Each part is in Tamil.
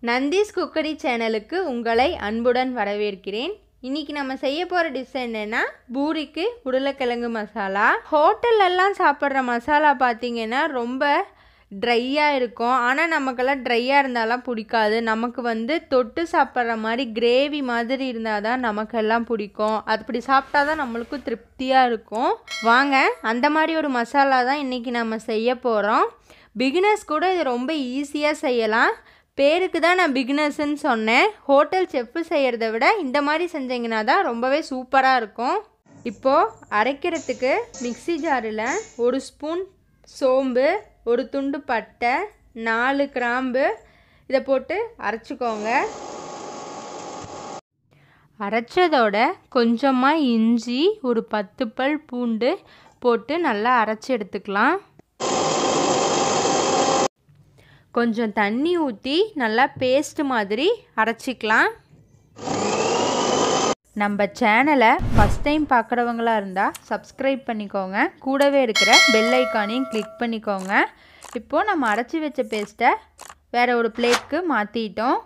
நந்தீஸ் குக்கரி சேனலுக்கு உங்களை அன்புடன் வரவேற்கிறேன். இன்றைக்கி நம்ம செய்ய போகிற டிஷ் என்னென்னா பூரிக்கு உருளைக்கிழங்கு மசாலா. ஹோட்டல்லலாம் சாப்பிட்ற மசாலா பார்த்திங்கன்னா ரொம்ப ட்ரையாக இருக்கும். ஆனால் நமக்கெல்லாம் ட்ரையாக இருந்தாலாம் பிடிக்காது. நமக்கு தொட்டு சாப்பிட்ற மாதிரி கிரேவி மாதிரி இருந்தால் தான் நமக்கெல்லாம் பிடிக்கும். அப்படி சாப்பிட்டா தான் நம்மளுக்கும் திருப்தியாக இருக்கும். வாங்க அந்த மாதிரி ஒரு மசாலா தான் இன்றைக்கி நம்ம செய்ய போகிறோம். பிகினர்ஸ் கூட இது ரொம்ப ஈஸியாக செய்யலாம். பேருக்கு தான் நான் பிகினர்ஸ்ன்னு சொன்னேன். ஹோட்டல் செஃப்பு செய்கிறத விட இந்த மாதிரி செஞ்சிங்கன்னா தான் ரொம்பவே சூப்பராக இருக்கும். இப்போது அரைக்கிறதுக்கு மிக்ஸி ஜாரில் 1 ஸ்பூன் சோம்பு, 1 துண்டு பட்டை, 4 கிராம்பு இதை போட்டு அரைச்சிக்கோங்க. அரைச்சதோட கொஞ்சமாக இஞ்சி, ஒரு 10 பல் பூண்டு போட்டு நல்லா அரைச்சி எடுத்துக்கலாம். கொஞ்சம் தண்ணி ஊற்றி நல்லா பேஸ்ட் மாதிரி அரைச்சிக்கலாம். நம்ம சேனலை ஃபஸ்ட் டைம் பார்க்குறவங்களா இருந்தால் சப்ஸ்கிரைப் பண்ணிக்கோங்க. கூடவே இருக்கிற பெல் ஐக்கானையும் கிளிக் பண்ணிக்கோங்க. இப்போது நம்ம அரைச்சி வச்ச பேஸ்ட்டை வேறு ஒரு பிளேட்க்கு மாற்றிட்டோம்.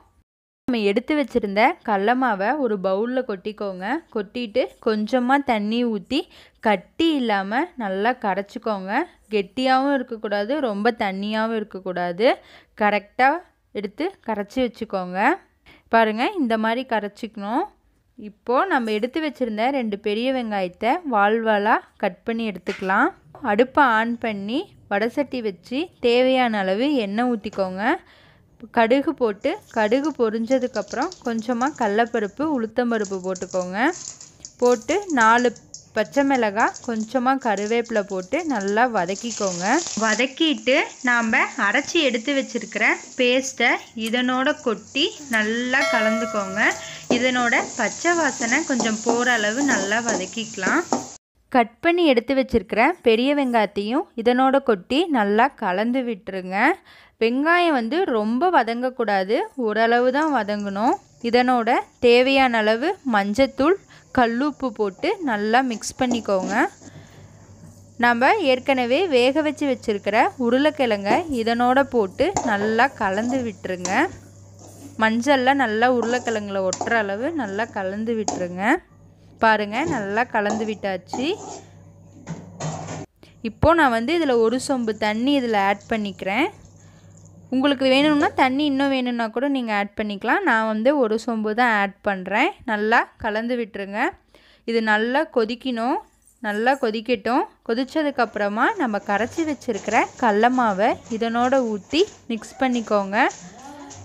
நம்ம எடுத்து வச்சுருந்த கடல மாவை ஒரு பவுலில் கொட்டிக்கோங்க. கொட்டிட்டு கொஞ்சமாக தண்ணி ஊற்றி கட்டி இல்லாமல் நல்லா கரைச்சிக்கோங்க. கெட்டியாகவும் இருக்கக்கூடாது, ரொம்ப தண்ணியாகவும் இருக்கக்கூடாது. கரெக்டாக எடுத்து கரைச்சி வச்சுக்கோங்க. பாருங்கள், இந்த மாதிரி கரைச்சிக்கணும். இப்போது நம்ம எடுத்து வச்சுருந்த 2 பெரிய வெங்காயத்தை வால்வாலாக கட் பண்ணி எடுத்துக்கலாம். அடுப்பை ஆன் பண்ணி வடசட்டி வச்சு தேவையான அளவு எண்ணெய் ஊற்றிக்கோங்க. கடுகு போட்டு கடுகு பொரிஞ்சதுக்கப்புறம் கொஞ்சமாக கடலப்பருப்பு, உளுத்தம்பருப்பு போட்டுக்கோங்க. போட்டு 4 பச்சை மிளகாய், கொஞ்சமாக கருவேப்பிலை போட்டு நல்லா வதக்கிக்கோங்க. வதக்கிட்டு நாம் அரைச்சி எடுத்து வச்சுருக்கிற பேஸ்ட்டை இதனோட கொட்டி நல்லா கலந்துக்கோங்க. இதனோட பச்சை வாசனை கொஞ்சம் போகிற அளவு நல்லா வதக்கிக்கலாம். கட் பண்ணி எடுத்து வச்சுருக்கிற பெரிய வெங்காயத்தையும் இதனோட கொட்டி நல்லா கலந்து விட்டுருங்க. வெங்காயம் ரொம்ப வதங்கக்கூடாது, ஓரளவு தான் வதங்கணும். இதனோட தேவையான அளவு மஞ்சத்தூள், கல்லுப்பு போட்டு நல்லா மிக்ஸ் பண்ணிக்கோங்க. நம்ம ஏற்கனவே வேக வச்சு வச்சுருக்கிற உருளைக்கிழங்கை இதனோட போட்டு நல்லா கலந்து விட்டுருங்க. மஞ்சளில் நல்லா உருளைக்கிழங்குல ஒட்டுற அளவு நல்லா கலந்து விட்டுருங்க. பாருங்கள், நல்லா கலந்து விட்டாச்சு. இப்போது நான் இதில் 1 சொம்பு தண்ணி இதில் ஆட் பண்ணிக்கிறேன். உங்களுக்கு வேணும்னா தண்ணி இன்னும் வேணும்னா கூட நீங்கள் ஆட் பண்ணிக்கலாம். நான் 1 சொம்பு தான் ஆட் பண்ணுறேன். நல்லா கலந்து விட்டுருங்க. இது நல்லா கொதிக்கணும். நல்லா கொதிக்கட்டும். கொதித்ததுக்கப்புறமா நம்ம கரைச்சி வச்சுருக்கிற கடல மாவை இதனோட ஊற்றி மிக்ஸ் பண்ணிக்கோங்க.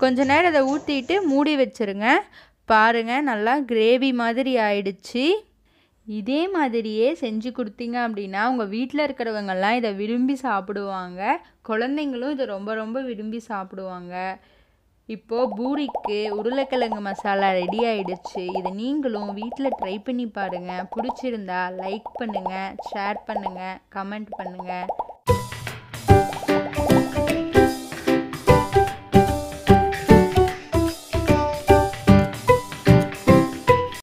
கொஞ்ச நேரம் இதை ஊற்றிட்டு மூடி வச்சுருங்க. பாருங்கள், நல்லா கிரேவி மாதிரி ஆயிடுச்சு. இதே மாதிரியே செஞ்சு கொடுத்தீங்க அப்படின்னா உங்கள் வீட்டில் இருக்கிறவங்கெல்லாம் இதை விரும்பி சாப்பிடுவாங்க. குழந்தைங்களும் இதை ரொம்ப ரொம்ப விரும்பி சாப்பிடுவாங்க. இப்போது பூரிக்கு உருளைக்கிழங்கு மசாலா ரெடி ஆகிடுச்சு. இதை நீங்களும் வீட்டில் ட்ரை பண்ணி பாருங்கள். பிடிச்சிருந்தா லைக் பண்ணுங்கள், ஷேர் பண்ணுங்கள், கமெண்ட் பண்ணுங்கள்.